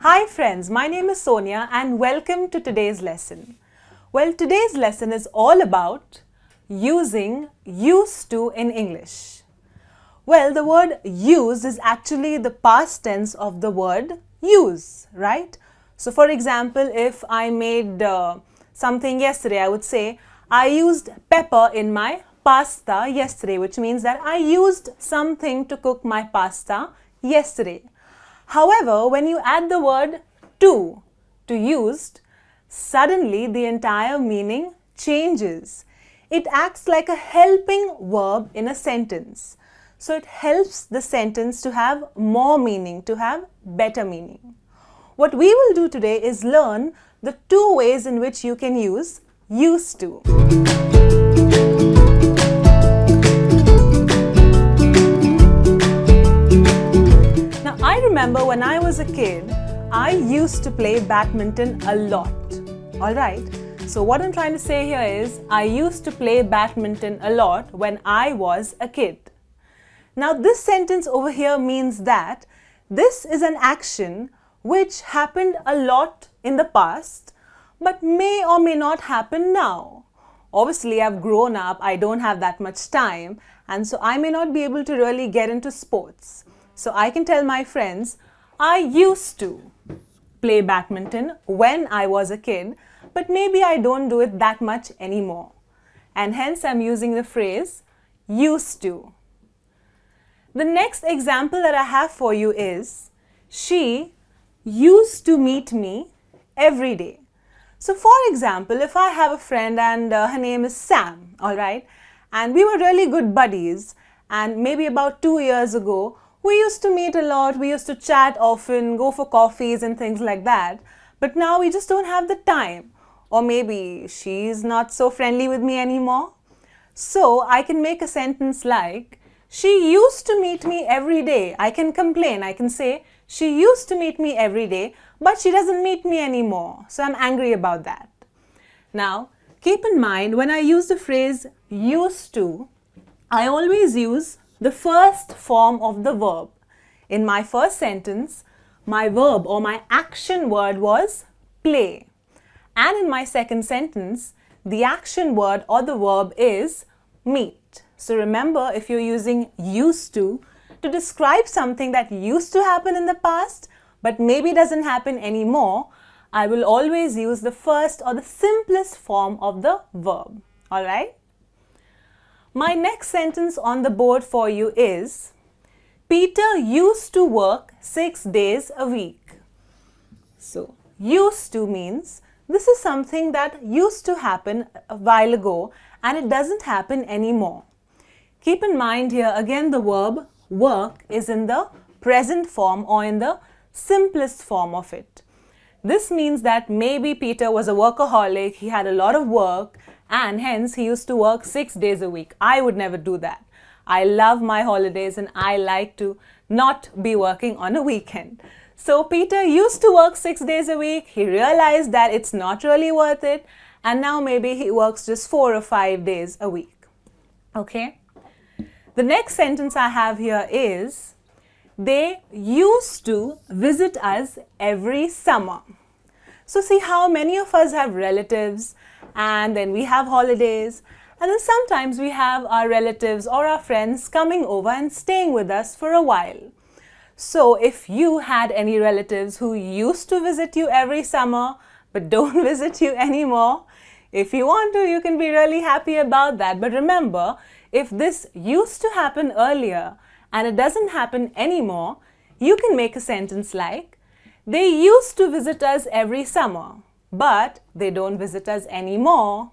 Hi friends, my name is Sonia and welcome to today's lesson. Well, today's lesson is all about using used to in English. Well, the word use is actually the past tense of the word use, right? So for example, if I made something yesterday, I would say, I used pepper in my pasta yesterday, which means that I used something to cook my pasta yesterday. However, when you add the word to used, suddenly the entire meaning changes. It acts like a helping verb in a sentence. So it helps the sentence to have more meaning, to have better meaning. What we will do today is learn the two ways in which you can use used to. Now, I remember when I was a kid, I used to play badminton a lot. Alright, so what I'm trying to say here is, I used to play badminton a lot when I was a kid. Now, this sentence over here means that this is an action which happened a lot in the past, but may or may not happen now. Obviously, I've grown up, I don't have that much time, and so I may not be able to really get into sports. So I can tell my friends, I used to play badminton when I was a kid, but maybe I don't do it that much anymore. And hence I'm using the phrase used to. The next example that I have for you is, she used to meet me every day. So for example, if I have a friend and her name is Sam, alright, and we were really good buddies, and maybe about 2 years ago, we used to meet a lot, we used to chat often, go for coffees and things like that. But now we just don't have the time. Or maybe she's not so friendly with me anymore. So I can make a sentence like, she used to meet me every day. I can complain. I can say, she used to meet me every day, but she doesn't meet me anymore. So I'm angry about that. Now, keep in mind, when I use the phrase used to, I always use the first form of the verb. In my first sentence, my verb or my action word was play. And in my second sentence, the action word or the verb is meet. So remember, if you're using used to describe something that used to happen in the past, but maybe doesn't happen anymore, I will always use the first or the simplest form of the verb. Alright? My next sentence on the board for you is, Peter used to work 6 days a week. So, used to means this is something that used to happen a while ago and it doesn't happen anymore. Keep in mind here again the verb work is in the present form or in the simplest form of it. This means that maybe Peter was a workaholic, he had a lot of work, and hence he used to work 6 days a week. I would never do that. I love my holidays and I like to not be working on a weekend. So Peter used to work 6 days a week. He realized that it's not really worth it. And now maybe he works just 4 or 5 days a week. Okay? The next sentence I have here is, they used to visit us every summer. So see how many of us have relatives and then we have holidays, and then sometimes we have our relatives or our friends coming over and staying with us for a while. So if you had any relatives who used to visit you every summer but don't visit you anymore, if you want to, you can be really happy about that. But remember, if this used to happen earlier and it doesn't happen anymore, you can make a sentence like, they used to visit us every summer, but they don't visit us anymore.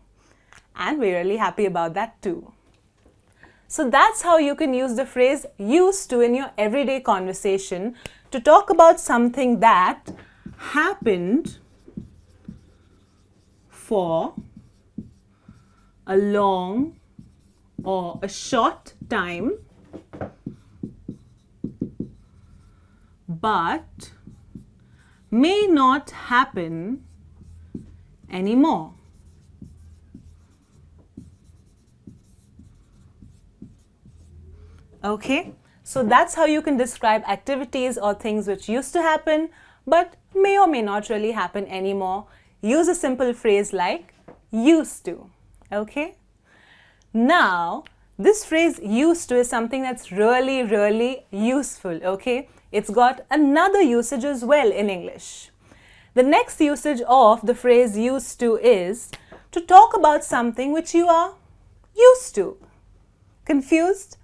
And we're really happy about that too. So that's how you can use the phrase used to in your everyday conversation to talk about something that happened for a long or a short time, but may not happen anymore. Okay, so that's how you can describe activities or things which used to happen but may or may not really happen anymore. Use a simple phrase like used to. Okay? Now, this phrase used to is something that's really, really useful. Okay? It's got another usage as well in English. The next usage of the phrase used to is to talk about something which you are used to. Confused?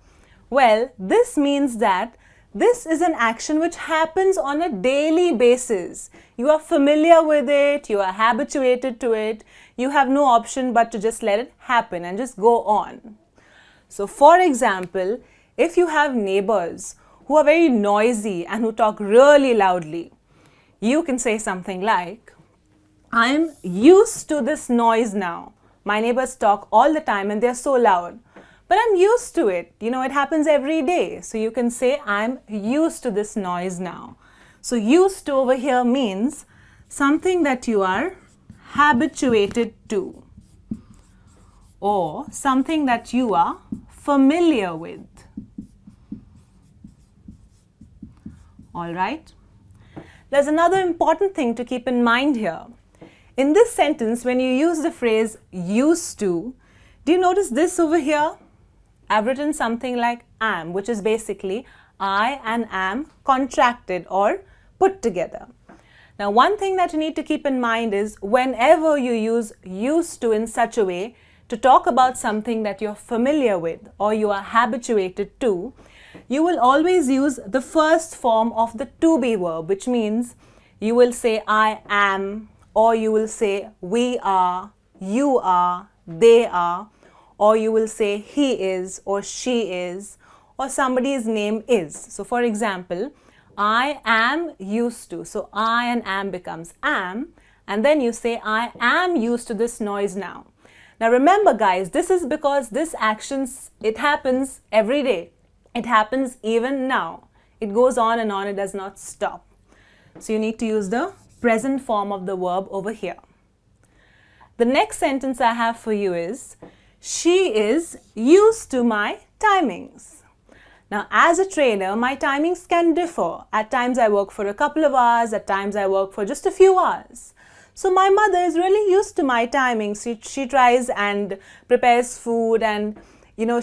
Well, this means that this is an action which happens on a daily basis. You are familiar with it, you are habituated to it, you have no option but to just let it happen and just go on. So for example, if you have neighbors who are very noisy and who talk really loudly, you can say something like, I'm used to this noise now. My neighbors talk all the time and they're so loud. But I'm used to it. You know, it happens every day. So you can say, I'm used to this noise now. So used to over here means something that you are habituated to, or something that you are familiar with. All right? There's another important thing to keep in mind here. In this sentence, when you use the phrase used to, do you notice this over here? I've written something like am, which is basically I and am contracted or put together. Now, one thing that you need to keep in mind is whenever you use used to in such a way to talk about something that you're familiar with or you are habituated to, you will always use the first form of the to be verb, which means you will say I am, or you will say we are, you are, they are, or you will say he is or she is or somebody's name is. So for example, I am used to. So I and am becomes am, and then you say I am used to this noise now. Now remember guys, this is because this action, it happens every day. It happens even now. It goes on and on, it does not stop. So you need to use the present form of the verb over here. The next sentence I have for you is, she is used to my timings. Now, as a trainer, my timings can differ. At times I work for a couple of hours, at times I work for just a few hours. So my mother is really used to my timings. She tries and prepares food and,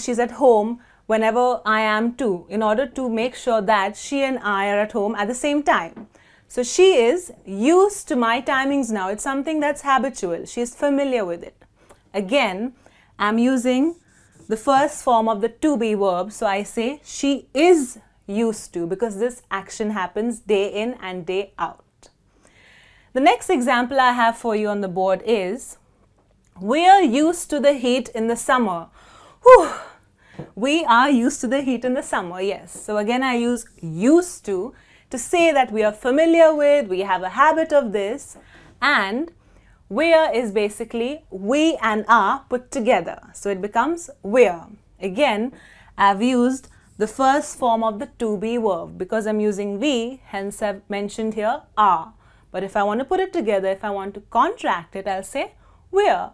she's at home whenever I am too, in order to make sure that she and I are at home at the same time. So she is used to my timings now. It's something that's habitual. She is familiar with it. Again, I'm using the first form of the to be verb. So I say she is used to, because this action happens day in and day out. The next example I have for you on the board is, we are used to the heat in the summer. Whew. We are used to the heat in the summer, yes. So again, I use used to say that we are familiar with, we have a habit of this, and we're is basically we and are put together. So it becomes we're. Again, I've used the first form of the to be verb because I'm using we, hence I've mentioned here are. But if I want to put it together, if I want to contract it, I'll say we're.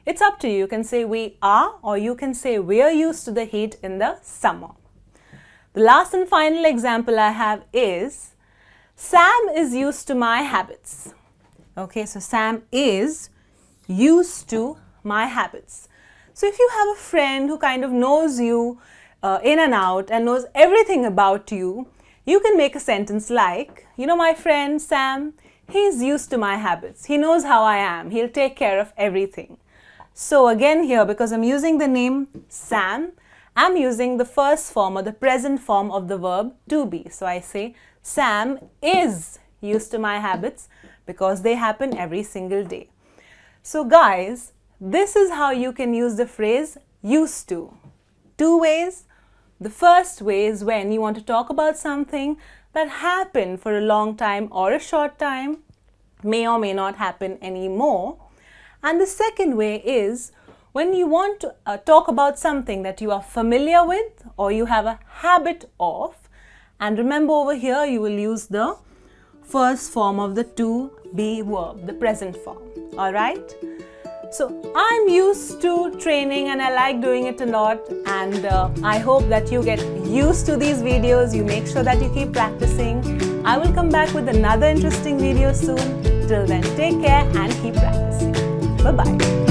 It's up to you. You can say we are, or you can say we're used to the heat in the summer. The last and final example I have is, Sam is used to my habits. Okay, so Sam is used to my habits. So if you have a friend who kind of knows you in and out and knows everything about you, you can make a sentence like, my friend Sam, he's used to my habits. He knows how I am. He'll take care of everything. So again here, because I'm using the name Sam, I'm using the first form or the present form of the verb to be. So I say Sam is used to my habits because they happen every single day. So guys, this is how you can use the phrase used to. Two ways. The first way is when you want to talk about something that happened for a long time or a short time, may or may not happen anymore. And the second way is when you want to talk about something that you are familiar with or you have a habit of. And remember over here, you will use the first form of the to be verb, the present form. All right? So I'm used to training and I like doing it a lot, and I hope that you get used to these videos. You make sure that you keep practicing I will come back with another interesting video soon. Till then, take care and keep practicing. Bye-bye.